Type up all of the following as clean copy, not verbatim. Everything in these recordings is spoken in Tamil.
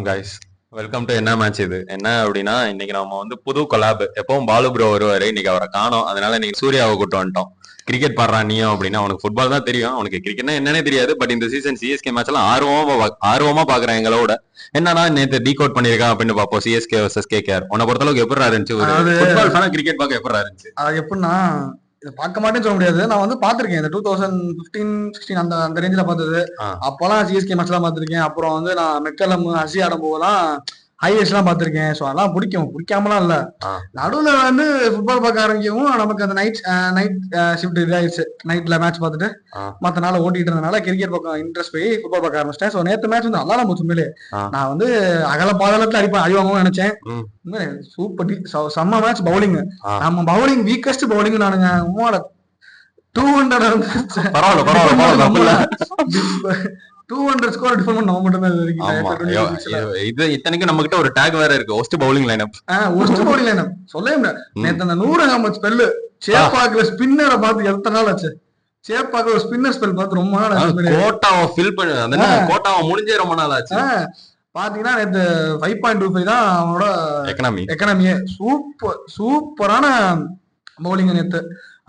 வணக்கம் காய்ஸ். வெல்கம் டு என்ன மேட்ச். இது என்ன அப்படின்னா, இன்னைக்கு நம்ம வந்து புது கொலாப். எப்பவும் பாலு ப்ரோ வருவாரு, இன்னைக்கு அவரை காணோம். அதனால இன்னைக்கு சூர்யாவை கூட்டு வந்துட்டோம். கிரிக்கெட் பாடுறான் நீயும் அப்படின்னா, அவனுக்கு ஃபுட்பால் தான் தெரியும், அவனுக்கு கிரிக்கெட்னா என்னன்னே தெரியாது. பட் இந்த சீசன் சிஎஸ்கே மேட்ச் எல்லாம் ஆர்வமா பாக்குறேன் எங்களோட. என்னன்னா நேற்று டீ கோட் பண்ணிருக்கான் அப்படின்னு பாப்போம். CSK versus KKR. உன்னை பொறுத்தளவுக்கு எப்படி இருந்துச்சு? ஒரு ஃபுட்பால் ஃபேனா கிரிக்கெட் பார்க்க எப்படி இருந்துச்சு? அது எப்படின்னா, இதை பார்க்க மாட்டேன்னு சொல்ல முடியாது. நான் வந்து பாத்திருக்கேன் இந்த 2015-16 அந்த அந்த ரேஞ்சில பார்த்தது. அப்பெல்லாம் சிஎஸ்கே மேட்ச் எல்லாம் பார்த்திருக்கேன். அப்புறம் வந்து நான் மெக்கலம் அசி ஆடும் போதெல்லாம் ஹைவேஸ் எல்லாம் பார்த்திருக்கேன். ஸோ அதெல்லாம் பிடிக்காமலாம் இல்ல. நடுவுல வந்து ஃபுட்பால் பார்க்க ஆரம்பிக்கவும் நமக்கு அந்த நைட் ஷிஃப்ட் இதாயிடுச்சு. நைட்ல மேட்ச் பார்த்துட்டு மற்ற நாள் ஓட்டிட்டு இருந்தனால கிரிக்கெட் பக்கம் இன்ட்ரெஸ்ட் போய் ஃபுட்பால் பார்க்க ஆரம்பிச்சிட்டேன். ஸோ நேற்று மேட்ச் வந்து நல்லா போச்சு. உண்மையிலே நான் வந்து அகல பாதளத்துல அடிவாங்கன்னு நினைச்சேன். சூப்பர் செம்ம மேட்ச். பவுலிங் நம்ம பவுலிங் வீக்கஸ்ட் பவுலிங் நானுங்க. 200 ஸ்கோர் டிஃபர் நம்ம மட்டும் தான். இது இத்தனைக்கும் நம்ம கிட்ட ஒரு டேக் வேற இருக்கு, ஒஸ்ட் பவுலிங் லைனப். சொல்லவே முடியாது. நேத்து அந்த 100 நம்ம ஸ்பெல் சேப்பாக்குற ஸ்பின்னரை பார்த்து எத்தனை நாள் ஆச்சு. சேப்பாக்குற ஸ்பின்னர் ஸ்பெல் பார்த்து ரொம்ப நாள் ஆச்சு. கோட்டாவை ஃபில் பண்ணி அந்த கோட்டாவை முடிஞ்சே ரொம்ப நாள் ஆச்சு. பாத்தீங்கன்னா நேத்து 5.25 தான் அவனோட எக்கனாமியே. சூப்பரான பவுலிங் நேத்து.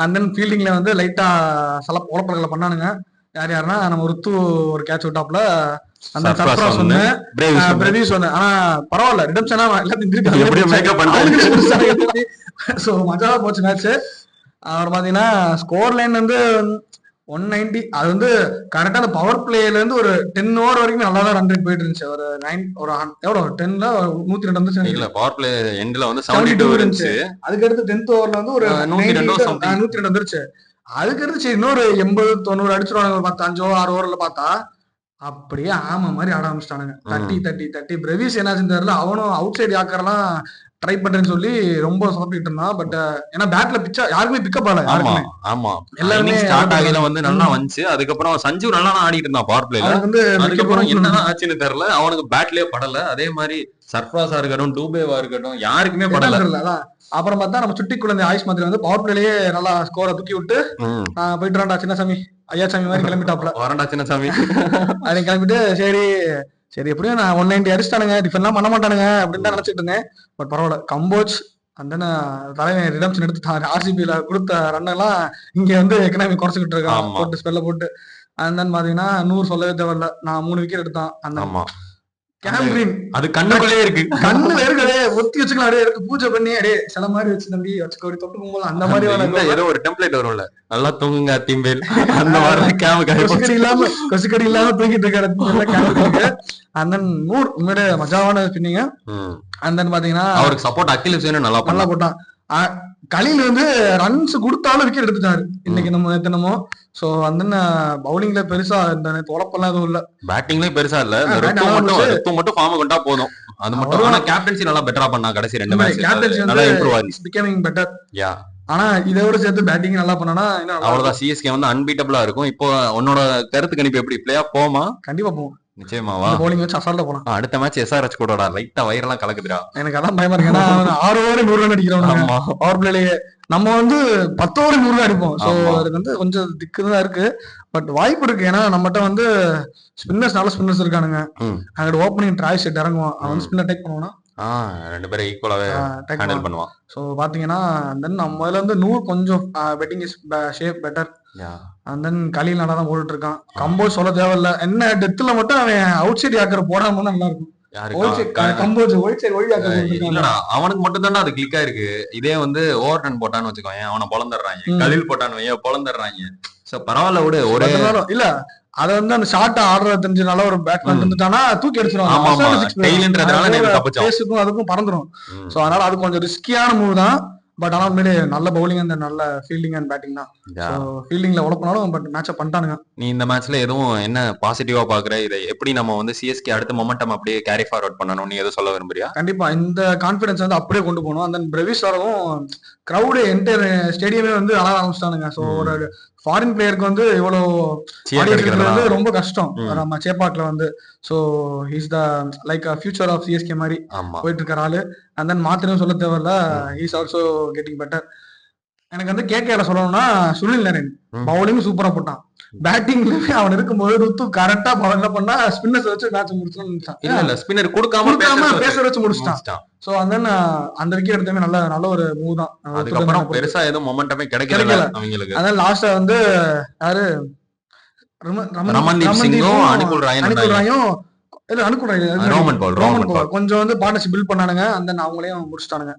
அண்ட் தென் ஃபீல்டிங்ல வந்து லைட்டா சில உழப்பல்களை பண்ணானுங்க. யாருன்னா நம்ம ருத்து ஒரு கேட்ச் விட்டாப்ல, அந்த சர்ப்ரைஸ் ஒண்ணு, பிரதீஷ் ஒண்ணு. ஆனா பரவாயில்ல, ரிடம்ஷனா சோ மஜாவா போச்சு மேட்ச். அவர் பாத்தீங்கன்னா ஸ்கோர் லைன் வந்து 190. அது வந்து கரெக்டா அந்த பவர் பிளேல இருந்து ஒரு 10 ஓவர் வரைக்கும் நல்லா தான் ரன் ரேட் போயிட்டு இருந்துச்சு. ஒரு 10ல 102 வந்துச்சு. இல்ல பவர் பிளே எண்ட்ல வந்து 72 இருந்துச்சு. அதுக்கு அடுத்து 10th ஓவர்ல வந்து ஒரு 102 வந்துருச்சு. அதுக்கு அடுத்து சரி இன்னொரு 80-90 அடிச்சிருவாங்க. ஒரு 5 6 ஓவர்ல பார்த்தா அப்படியே ஆமா மாதிரி ஆட ஆரம்பிச்சிட்டானுங்க. தட்டி பிரவீஸ் என்னாச்சுன்னு தெரியல. அவனும் அவுட் சைடு யாக்கரெல்லாம் ட்ரை பண்றேன்னு சொல்லி ரொம்ப சொதப்பிட்டு இருந்தான். பட் ஏன்னா பேட்ல பிச்சா யாருக்குமே பிக்கப் ஆகல. ஆமா எல்லாருமே ஸ்டார்ட் ஆகல வந்து நல்லா வந்துச்சு. அதுக்கப்புறம் சஞ்சு நல்லா ஆடிட்டு இருந்தான் பவர் பிளேல. அதுக்கப்புறம் என்னதான் ஆச்சுன்னு தெரியல, அவனுக்கு பேட்லயே படல. அதே மாதிரி சர்ஃப்ராஸா இருக்கட்டும், டூபேவா இருக்கட்டும், யாருக்குமே படல. அப்புறம் பார்த்தா நம்ம சுட்டி குழந்தை ஆயுஷ் மாதிரி வந்து பவர் பிளேலயே நல்லா ஸ்கோரை தூக்கி விட்டு போயிட்டு வரான்டா சின்னசாமி, ஐயாசாமி மாதிரி கிளம்பிட்டாப்ல. வரண்டா சின்னசாமி அதை கிளம்பிட்டு சரி எப்படியும் நான் 190 அடிச்சிட்டானுங்க, டிஃபென்லாம் பண்ண மாட்டானுங்க அப்படின்னு தான் நினைச்சிட்டு இருந்தேன். பட் பரவாயில்ல, கம்போஜ் அந்த தலைவன் ரிடம்ஷன் எடுத்துட்டான். ஆர்சிபியில கொடுத்த ரன் எல்லாம் இங்க வந்து எக்கனாமி குறைச்சிக்கிட்டு இருக்கான் போட்டு ஸ்பெல்ல போட்டு. அந்த பாத்தீங்கன்னா 100 சொல்லவே தேவையில்ல. நான் 3 விக்கெட் எடுத்தான். அந்த அது கண்ணுக்குள்ளே இருக்கு, கண்ணுல இருக்கு. ஒத்தி வச்சுக்கலாம், அப்படியே எடுத்து பூஜை பண்ணி அப்படியே சில மாதிரி வச்சு தம்பி வச்சுக்கோ தொட்டுக்கும் போது அந்த மாதிரி ஏதோ ஒரு டெம்ப்ளேட் வரும்ல, நல்லா தூங்குங்க தீம்பேல் அந்த மாதிரி கொசுக்கடி இல்லாம தூங்கிட்டு இருக்காரு. அந்த 100 உண்மையிலே மஜாவான ஸ்பின்னிங்க. அந்த பாத்தீங்கன்னா அவருக்கு சப்போர்ட் அகில் நல்லா போட்டான். கலியில் வந்து ரன்ஸ் கொடுத்தாலும் விக்கெட் எடுத்துட்டாரு இன்னைக்கு நம்ம தினமோ. சோ அந்த பவுலிங்ல பெருசா இந்த உழப்பெல்லாம் எதுவும் இல்ல, பேட்டிங்லயும் பெருசா இல்ல. மட்டும் ஃபார்ம் கொண்டா போதும், அது மட்டும். ஆனா கேப்டன்சி நல்லா பெட்டரா பண்ணா கடைசி 2 மேட்ச். கேப்டன்சி வந்து இம்ப்ரூவ் ஆயிடுச்சு, பிகமிங் பெட்டர். யா ஆனா இதோட சேர்த்து பேட்டிங் நல்லா பண்ணனா அவ்வளவுதான். சிஎஸ்கே வந்து அன்பீட்டபிளா இருக்கும். இப்போ உன்னோட கருத்து கணிப்பு எப்படி? பிளே ஆஃப் போமா? கண்டிப்பா போவோம். நிச்சயமாவா? பவுலிங் வச்சு அசால்ட்டா போலாம். அடுத்த மேட்ச் எஸ்ஆர்எச் கூடடா, லைட்டா வயிறெல்லாம் கலக்குதுடா. எனக்கு அதான் பயமா இருக்கு. ஏன்னா 6 ஓவர் 100 ரன் அடிக்கிறோம் பவர் பிளேலயே. நம்ம வந்து 10 ஓவர் 100 ரன் அடிப்போம். சோ அதுக்கு வந்து கொஞ்சம் திக்குதான் இருக்கு. பட் வாய்ப்பு இருக்கு. ஏன்னா நம்மகிட்ட வந்து ஸ்பின்னர்ஸ் நல்ல ஸ்பின்னர்ஸ் இருக்கானுங்க. அங்கிட்ட ஓப்பனிங் ட்ராய் செட் இறங்குவான், அவன் ஸ்பின்னர் டேக் பண்ணுவானா, 2 பேரும் ஈக்குவலாவே ஹேண்டில் பண்ணுவான். சோ பாத்தீங்கன்னா தென் நம்ம வந்து 100 கொஞ்சம் batting is shape better. And then கலியில் நல்லா தான் போட்டுட்டு இருக்கான். கம்போஸ் சொல்ல தேவையில்ல. என்ன டெத்துல மட்டும் அவன் அவுட் சைடு யாக்கிற போடாம நல்லா இருக்கும். அவனுக்கு மட்டும் தானே அது கிளிக் ஆயிருக்கு. இதே வந்து ஓவர் ரன் போட்டான்னு வச்சுக்கோங்க, அவனை பொழந்துடுறாங்க. கலில் போட்டான்னு பொழந்துடுறாங்க. சோ பரவாயில்ல விடு. ஒரே இல்ல அத வந்து அந்த ஷார்ட் ஆடுறது தெரிஞ்சனால ஒரு பேட்ஸ்மேன் இருந்துட்டானா தூக்கி அடிச்சிருவாங்க. அதுக்கும் பறந்துடும். சோ அதனால அது கொஞ்சம் ரிஸ்கியான மூவ் தான். பட் ஆனா உண்மையிலே நல்ல பவுலிங் அண்ட் நல்ல ஃபீல்டிங் அண்ட் பேட்டிங் தான். ஃபீல்டிங்ல உழப்பினாலும் பட் மேட்சை பண்ணிட்டானுங்க. நீ இந்த மேட்ச்ல எதுவும் என்ன பாசிட்டிவா பாக்குற? இதை எப்படி நம்ம வந்து சிஎஸ்கே அடுத்த மொமெண்டம் அப்படியே கேரி ஃபார்வர்ட் பண்ணணும், நீ எதுவும் சொல்ல விரும்புறியா? கண்டிப்பா இந்த கான்பிடன்ஸ் வந்து அப்படியே கொண்டு போகணும். அந்த பிரவிஸ் வரவும் கிரௌடு என்டையர் ஸ்டேடியமே வந்து அழ ஆரம்பிச்சிட்டானுங்க. ஸோ ஒரு ஃபாரின் பிளேயருக்கு வந்து இவ்வளவு ரொம்ப கஷ்டம் நம்ம சேப்பாக்ல வந்து. So he's the like future of CSK மாதிரி போயிட்டு இருக்காரு ஆளு. அண்ட் தென் மாத்திரம் சொல்ல தேவையில்ல, ஹீஸ் ஆல்சோ கெட்டிங் பெட்டர். எனக்கு வந்து கேகேஆர் சொல்லணும்னா சுனில் நரேன் ம். பவுலிங் சூப்பரா போட்டான். பேட்டிங்ல அவன் இருக்கும்போது ருத்து கரெக்டா என்ன பண்ணா ஸ்பின்னர்ஸ் வச்சு மேட்ச் இல்ல முடிச்சிட்டான். இல்ல ஸ்பின்னர் கொடுக்காம கொடுக்காம பேச பேச வச்சு முடிச்சிட்டான். முடிச்சிட்டான். சோ அந்த விக்கெட் எடுத்தமே நல்ல நல்ல ஒரு மூவ் தான். அதுக்கப்புறம் பெருசா எதுவும் மொமெண்டமே கிடைக்கல அவங்களுக்கு. அதான் லாஸ்டா வந்து யாரு ரமன்தீப் சிங்கும் அனுகுல் ராயும் இல்ல அனுகுல் ராய் ரோமன் பவுல் கொஞ்சம் வந்து பார்ட்னர்ஷிப் பில்ட் பண்ணானுங்க. அந்த அவங்களையும் முடிச்சிட்டானுங்க.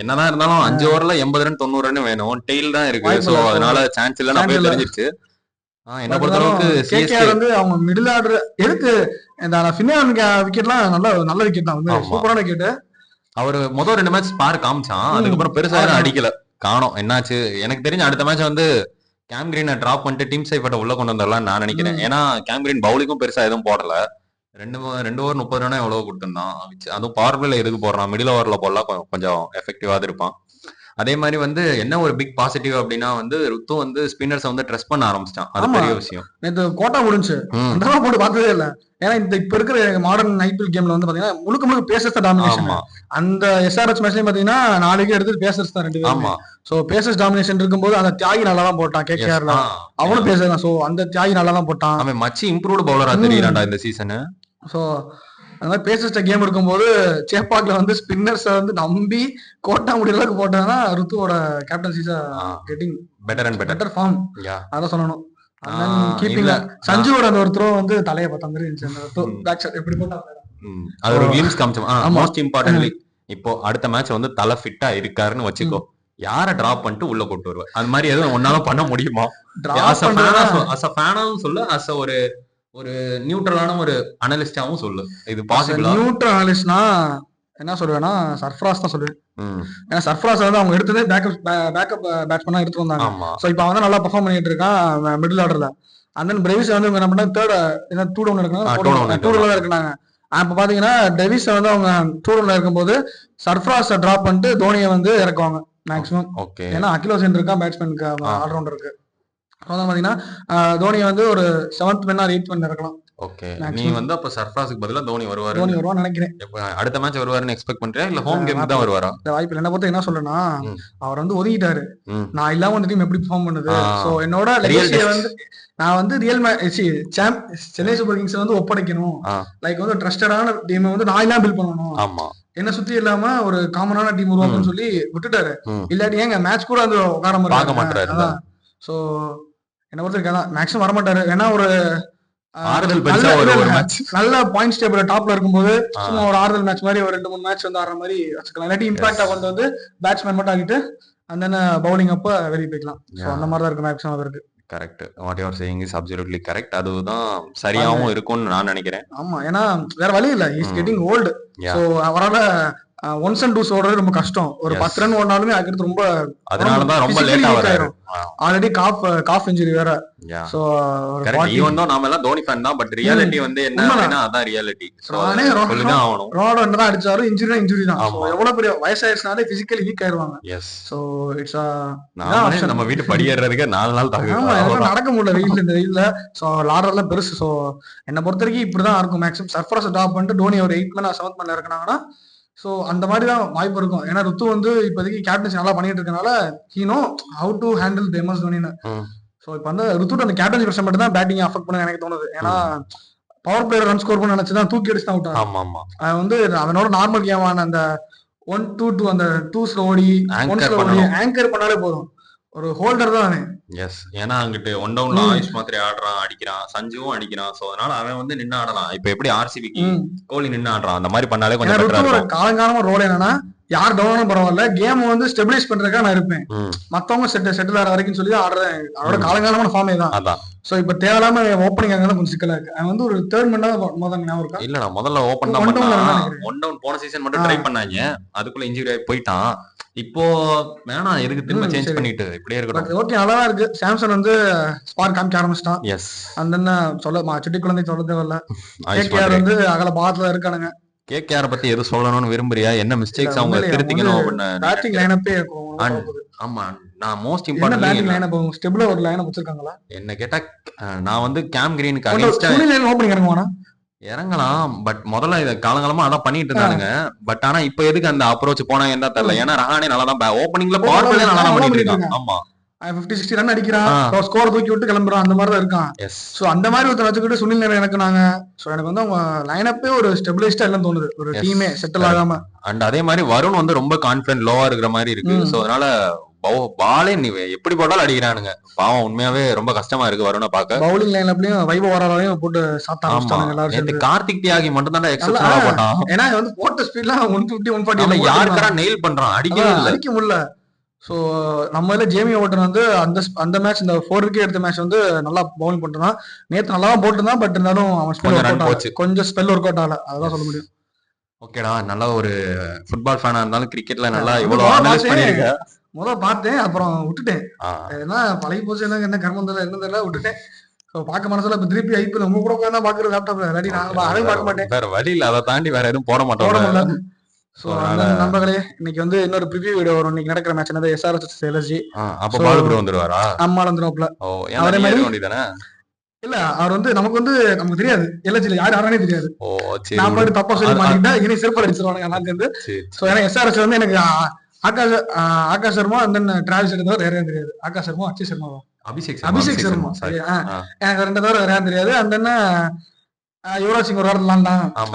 என்னதான் இருந்தாலும் 5 ஓவர்ல 80 ரன் 90 ரன் வேணும். டெய்ல் தான் இருக்கு. சோ அதனால சான்ஸ் இல்ல நான் போய் தெரிஞ்சிருச்சு. என்ன பொறுத்தளவுக்கு கேகேஆர் வந்து அவங்க மிடில் ஆர்டர் எதுக்கு இந்த ஃபினான் விக்கெட்லாம் நல்ல விக்கெட் தான். வந்து சூப்பரான விக்கெட். அவரு முதல் 2 மேட்ச் பார் காமிச்சான். அதுக்கப்புறம் பெருசா அடிக்கல. காணோம் என்னாச்சு. எனக்கு தெரிஞ்ச அடுத்த மேட்ச் வந்து கேம் கிரீனை டிராப் பண்ணிட்டு டீம் சைஃபர்ட்ட உள்ள கொண்டு வந்துடலாம் நான் நினைக்கிறேன். ஏன்னா கேம் கிரீன் பவுலிங்கும் பெருசா எதுவும் போடல. 2 ஓவர் 30 ரன் எவ்வளவு கொடுத்திருந்தான். அதுவும் பவர் பிளேல எதுக்கு போடுறான், மிடில் ஓவர்ல போடலாம் கொஞ்சம் எஃபெக்டிவா இருப்பான். அதே மாதிரி வந்து என்ன ஒரு பிக் பாசிட்டிவ் அப்படின்னா வந்து ருத்து வந்து ஸ்பின்னர்ஸ் வந்து ட்ரெஸ் பண்ண ஆரம்பிச்சிட்டான். அது பெரிய விஷயம். நேத்து கோட்டா முடிஞ்சு அந்த போட்டு பார்த்ததே இல்ல. ஏன்னா இந்த இப்ப இருக்கிற மாடர்ன் ஐபிஎல் கேம்ல வந்து பாத்தீங்கன்னா முழுக்க பேசர்ஸ் தான் டாமினேஷன். அந்த எஸ்ஆர்எச் மேட்ச்லயும் பாத்தீங்கன்னா 4 விக்கெட் எடுத்து பேசர்ஸ் தான் 2 பேரும். சோ பேசர்ஸ் டாமினேஷன் இருக்கும்போது அந்த தியாகி நல்லா தான் போட்டான் கேகேஆர்ல. அவனும் பேசர் தான். சோ அந்த தியாகி நல்லா தான் போட்டான். அவன் மச்சி இம்ப்ரூவ்டு பவுலரா தெரியறான்டா இந்த சீசன். சோ அந்த மாதிரி பேசஸ்ட கேம் இருக்கும்போது சேப்பாக்ல வந்து ஸ்பின்னர்ஸ் வந்து நம்பி கோட்டா முடிய அளவுக்கு போட்டாங்கன்னா ருத்துவோட கேப்டன்சிஸா கெட்டிங் பெட்டர் ஃபார்ம். அதான் சொல்லணும். கீப்பிங்ல சஞ்சுவோட அந்த ஒரு த்ரோ வந்து தலைய பார்த்த மாதிரி இருந்துச்சு. அந்த பேக் ஷாட் எப்படி போட்டா அது ஒரு கிளிம்ஸ் காமிச்சோம். மோஸ்ட் இம்பார்ட்டன்ட்லி இப்போ அடுத்த மேட்ச் வந்து தலை ஃபிட்டா இருக்காருன்னு வச்சுக்கோ, யார டிராப் பண்ணிட்டு உள்ள கொண்டு வருவ. அது மாதிரி எதுவும் ஒன்னால பண்ண முடியுமா? அஸ் அ ஃபேனாவும் சொல்லு, அஸ் அ ஒரு நியூட்ரலான ஒரு அனலிஸ்டாவும் சொல்லு. இது பாசிபிளா? நியூட்ரல் அனலிஸ்ட்னா என்ன சொல்லுவேன்னா சர்ஃப்ராஸ் தான் சொல்லுவேன். ஏன்னா சர்ஃப்ராஸ் வந்து அவங்க எடுத்ததே பேக்கப் பேட்ஸ்மேனா எடுத்து வந்தாங்க. சோ இப்போ அவன் தான் நல்லா பெர்ஃபார்ம் பண்ணிட்டு இருக்கான் மிடில் ஆர்டர்ல. அண்ட் தென் பிரேவிஸ் வந்து என்ன பண்ணா தேர்ட் 2 டவுன் இருக்காங்க. அப்ப பாத்தீங்கன்னா டெவிஸ் வந்து அவங்க 2 டவுன்ல இருக்கும்போது சர்ஃப்ராஸ் டிராப் பண்ணிட்டு தோனியை வந்து இறக்குவாங்க மேக்ஸிமம். ஏன்னா அகில் ஹுசைன் இருக்கான் பேட்ஸ்மேனுக்கு ஆல்ரவுண்டருக்கு. பாத்தீங்கன்னா தோனியை வந்து ஒரு 7th man or 8th man இருக்கலாம். ஓகே, நீ வந்து அப்ப சர்ஃப்ராஸுக்கு பதிலா தோனி வருவாருன்னு நினைக்கிறேன். அடுத்த மேட்ச் வருவாருன்னு எக்ஸ்பெக்ட் பண்றியா இல்ல ஹோம் கேம் தான் வருவாரா? இந்த வாய்ப்பு என்ன பொறுத்த என்ன சொல்றேன்னா அவர் வந்து ஒதுங்கிட்டாரு. நான் இல்லாம அந்த டீம் எப்படி பெர்ஃபார்ம் பண்ணுது. சோ என்னோட லெகசியை வந்து நான் வந்து சென்னை சூப்பர் கிங்ஸ் வந்து ஒப்படைக்கணும். லைக் வந்து ட்ரஸ்டடான டீம் வந்து நான் எல்லாம் பில்ட் பண்ணணும். ஆமா, என்ன சுத்தி இல்லாம ஒரு காமனான டீம் உருவாக்கணும்னு சொல்லி விட்டுட்டாரு. இல்லாட்டி ஏங்க மேட்ச் கூட வந்து உட்கார மாட்டாரு. சோ என்ன பொறுத்த மேக்ஸிமம் வரமாட்டாரு. ஏன்னா ஒரு நல்ல பாயிண்ட்ஸ் டேபிள் டாப்ல இருக்கும்போது சும்மா ஒரு ஆறுதல் மேட்ச் மாதிரி ஒரு 2-3 மேட்ச் வந்து ஆடுற மாதிரி வச்சுக்கலாம். இல்லாட்டி இம்பாக்டா கொண்டு வந்து பேட்ஸ்மேன் மட்டும் ஆகிட்டு அந்த பவுலிங் அப்ப வெளியே போய்க்கலாம். அந்த மாதிரி தான் இருக்கு மேக்ஸிமம் இருக்கு. Correct, what you are saying is absolutely correct. அதுதான் சரியாவும் இருக்கும்னு நான் நினைக்கிறேன். ஆமா, ஏன்னா வேற வழி இல்ல. Is getting old. சோ அவரால ஒன்ஸ் அண்ட் டூஸ் ஓடுறது ரொம்ப கஷ்டம். ஒரு 10 ரன் ஓடினாலுமே அதுக்கு ரொம்ப அதனாலதான் ரொம்ப லேட்டா வராரு. ஆல்ரெடி காஃப் இன்ஜுரி வேற. சோ ஈவன் தோ நாம எல்லாம் தோனி ஃபேன் தான், பட் ரியாலிட்டி வந்து என்ன அப்படினா அதான் ரியாலிட்டி. சொல்லிதான் ஆகணும். ரோனால்டோ என்னதான் அடிச்சாலும் இன்ஜுரி தான். எவ்வளவு பெரிய வயசாயிருச்சுனாலே பிசிக்கலி வீக் ஆயிருவாங்க. சோ இட்ஸ் நம்ம வீட்டு படியேறதுக்கு 4 நாள் தாங்க. ஆமா, நடக்க முடியல வெயில்ல. இந்த வெயில்ல சோ லாடர்லாம் பெருசு. சோ என்ன பொறுத்த வரைக்கும் இப்படிதான் இருக்கும். மேக்ஸிமம் சர்ஃப்ராஸ் டாப் பண்ணிட்டு தோனி ஒரு 8th மேன் 7th மேன்ல இருக்காங்கன்னா சோ அந்த மாதிரி தான் வாய்ப்பு இருக்கும். ஏன்னா ருத்து வந்து இப்போதைக்கு கேப்டன்சி நல்லா பண்ணிட்டு இருக்கனால he know how to handle MS தோனின்னு. சோ இப்போ வந்து ருத்து அந்த கேப்டன்சி பிரச்சனை மட்டும் தான் பேட்டிங் அஃபெக்ட் பண்ண எனக்கு தோணுது. ஏன்னா பவர் பிளேயர் ரன் ஸ்கோர் பண்ண நினைச்சுதான் தூக்கி அடிச்சு தான் விட்டான். அவன் வந்து அவனோட நார்மல் கேமான அந்த 1-2 அந்த 2 ஓடி ஆங்கர் பண்ணாலே போதும். ஒரு ஹோல்டர் தான் அவன். எஸ், ஏன்னா அங்கிட்டு ஒன் டவுன்ல ஆயுஷ் மாத்திரை ஆடுறான், அடிக்கிறான், சஞ்சுவும் அடிக்கிறான். சோ அதனால அவன் வந்து நின்று ஆடலாம். இப்ப எப்படி ஆர்சிபிக்கு கோலி நின்று ஆடுறான், அந்த மாதிரி பண்ணாலே கொஞ்சம் பெட்டரா இருக்கும். காலங்காலமா ரோல் என்னன்னா யார் டவுனாலும் பரவாயில்ல, கேம் வந்து ஸ்டெபிலைஸ் பண்றதுக்காக நான் இருப்பேன். மத்தவங்க செட்டில் ஆற வரைக்கும் சொல்லி ஆடுறேன். அவரோட காலங்காலமான ஃபார்மே தான். சோ இப்ப தேவையில்லாம ஓப்பனிங் ஆகிறது கொஞ்சம் சிக்கலா இருக்கு. அவன் வந்து ஒரு 3rd மேன் முதல்ல ஞாபகம் இருக்கா? இல்ல, நான் முதல்ல ஓபன் தான் பண்ணேன். ஒன் டவுன் போன சீசன் மட்டும் ட்ரை பண்ணாங்க. அதுக்குள்ள இன்ஜுரி ஆகி போயிட்டான். இப்போ வேணாம், எதுக்கு திரும்ப சேஞ்ச் பண்ணிட்டு இப்படியே இருக்கட்டும். ஓகே, நல்லா இருக்கு. சாம்சன் வந்து ஸ்பார்க் காமிக்க ஆரம்பிச்சிட்டான். எஸ், அந்த என்ன சொல்ல சிட்டி குழந்தை சொல்ல தேவையில்ல. கேகேஆர் வந்து அகல பாத்துல இருக்கானுங்க. கேகேஆர் பத்தி எது சொல்லணும்னு விரும்புறியா? என்ன மிஸ்டேக்ஸ் அவங்க திருத்திக்கணும் அப்படின்னு? பேட்டிங் லைனப்பே ஆமா, நான் மோஸ்ட் இம்பார்ட்டன்ட் பேட்டிங் லைனப் ஸ்டெபிளா ஒரு லைனப் வச்சிருக்காங்களா என்ன கேட்டா, நான் வந்து கேம் கிரீனுக்கு அகைன்ஸ்டா சுனில் ஓபனிங் இறங்குவானா? இறங்கலாம். பட் முதல்ல இத காலங்காலமா அதான் பண்ணிட்டு இருந்தானுங்க. பட் ஆனா இப்ப எதுக்கு அந்த அப்ரோச் போனாங்கன்னு தான் தெரியல. ஏன்னா ரஹானே நல்லா தான் ஓப்பனிங்ல பவர் பிளே நல்லா தான் பண்ணிட்டு இருக்கான். ஆமா 50-60 ரன் அடிக்கிறான், ஸ்கோர் தூக்கி விட்டு கிளம்புறான், அந்த மாதிரி தான் இருக்கான். எஸ். சோ அந்த மாதிரி ஒருத்தர் வச்சுக்கிட்டு சுனில் நாராயண் எனக்கு நாங்க சோ எனக்கு வந்து அவங்க லைனப்பே ஒரு ஸ்டெபிலைஸ்டா இல்லைன்னு தோணுது, ஒரு டீமே செட்டில் ஆகாம. அண்ட் அதே மாதிரி வருண் வந்து ரொம்ப கான்பிடன்ட் லோவா இருக்கிற மாதிரி இருக்கு. சோ அதனால பாலே நீ எப்படி போட்டாலும் அடிக்கிறானுங்க. பாவம் உண்மையாவே ரொம்ப கஷ்டமா இருக்கு வருண பாக்க. பவுலிங் லைனப்லயும் வைபவ் வராலையும் போட்டு சாத்த ஆரம்பிச்சாங்க எல்லாரும் நேத்து சேர்ந்து. கார்த்திக் தியாகி மட்டும் தான் எக்ஸப்ஷனலா போட்டான். ஏன்னா இது வந்து போட்ட ஸ்பீட்லாம் 150 அவன் 140 யாருக்கா நெயில் பண்றான், அடிக்கவே இல்ல. அடிக்க முடியல. சோ நம்ம இதுல ஜேமி ஓட்டன் வந்து அந்த மேட்ச் இந்த 4 விக்கெட் எடுத்த மேட்ச் வந்து நல்லா பவுலிங் பண்ணிருந்தான். நேத்து நல்லா தான் போட்டுருந்தான், பட் இருந்தாலும் அவன் கொஞ்சம் ஸ்பெல் ஒர்க் அவுட் ஆகல, அதான் சொல்ல முடியும். ஓகேடா, நல்ல ஒரு ஃபுட்பால் ஃபேனா இருந்தாலும் கிரிக்கெட்ல நல்லா இவ்வளவு அனலைஸ் பண்ணிருக்க. முதல்ல பார்த்தேன், அப்புறம் விட்டுட்டேன். ஏன்னா பழகி போச்சு, என்ன கர்மம் தெரியல என்ன தெரியல விட்டுட்டேன். பார்க்க மனசுல இப்ப திருப்பி ஐபிஎல் உங்க கூட உட்கார்ந்தா பாக்குறது லேப்டாப்ல ரெடி, நான் அதை பார்க்க மாட்டேன். வேற வழி இல்ல, அதை தாண்டி வேற எதுவும் போட மாட்டோம். சோ நண்பர்களே, இன்னைக்கு வந்து இன்னொரு ப்ரிவியூ வீடியோ வரும். இன்னைக்கு நடக்கிற மேட்ச் என்னது எஸ்ஆர்எச் எல்எஸ்ஜி. அப்ப பாலு ப்ரோ வந்துருவாரா? அம்மா வந்துருவாப்ல. அதே மாதிரி தானே. இல்ல அவர் வந்து நமக்கு தெரியாது, எல்எஸ்ஜில யார் யாரானே தெரியாது. நான் பாட்டு தப்பா சொல்லி மாட்டேன், இனி சிறப்பு அடிச்சிருவானுங்க எல்லாம் சேர்ந்து. சோ ஏன்னா எஸ்ஆர்எச் வந்து எனக்கு Akash Sharma and then Travis தவிர வேற தெரியாது. ஆகாஷ் சர்மா, அக்ஷய் சர்மாவா, அபிஷேக் சர்மா, எனக்கு ரெண்டு தவிர வேற தெரியாது. அண்ட் தென் யுவராஜ் சிங் ஒரு இடத்துல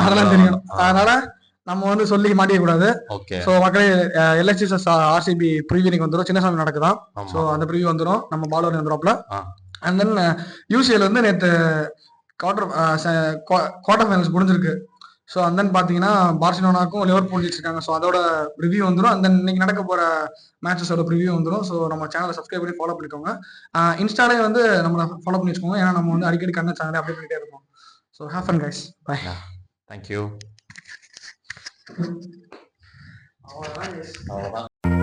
அதெல்லாம் தெரியும். அதனால நம்ம வந்து சொல்லி மாட்டிக்க கூடாது. சோ மக்களே, எல்எஸ்ஜி ஆர்சிபி ப்ரிவியூ இன்னைக்கு வந்துடும். சின்னசாமி நடக்குதான். சோ அந்த ப்ரிவியூ வந்துடும். நம்ம பாலர் வந்துடும்ல. அண்ட் தென் யூசிஎல் வந்து நேற்று குவார்டர் ஃபைனல்ஸ் முடிஞ்சிருக்கு. ஸோ அண்ட் தென் பார்த்தீங்கன்னா பார்சிலோனாக்கும் லிவர்பூல் ஜெயிச்சிருக்காங்க. ஸோ அதோட ரிவ்யூ வந்துடும். அண்ட் தென் இன்னைக்கு நடக்க போகிற மேட்சஸோட ரிவ்யூ வந்துடும். ஸோ நம்ம சேனலை சப்ஸ்கிரைப் பண்ணி ஃபாலோ பண்ணிக்கோங்க. இன்ஸ்டாலே வந்து நம்மளை ஃபாலோ பண்ணி வச்சுக்கோங்க, ஏன்னா நம்ம வந்து அடிக்கடி கண்ண சேனலை அப்டேட் பண்ணிட்டே இருப்போம். So have fun guys, bye. Thank you. அவ்வளோதான்.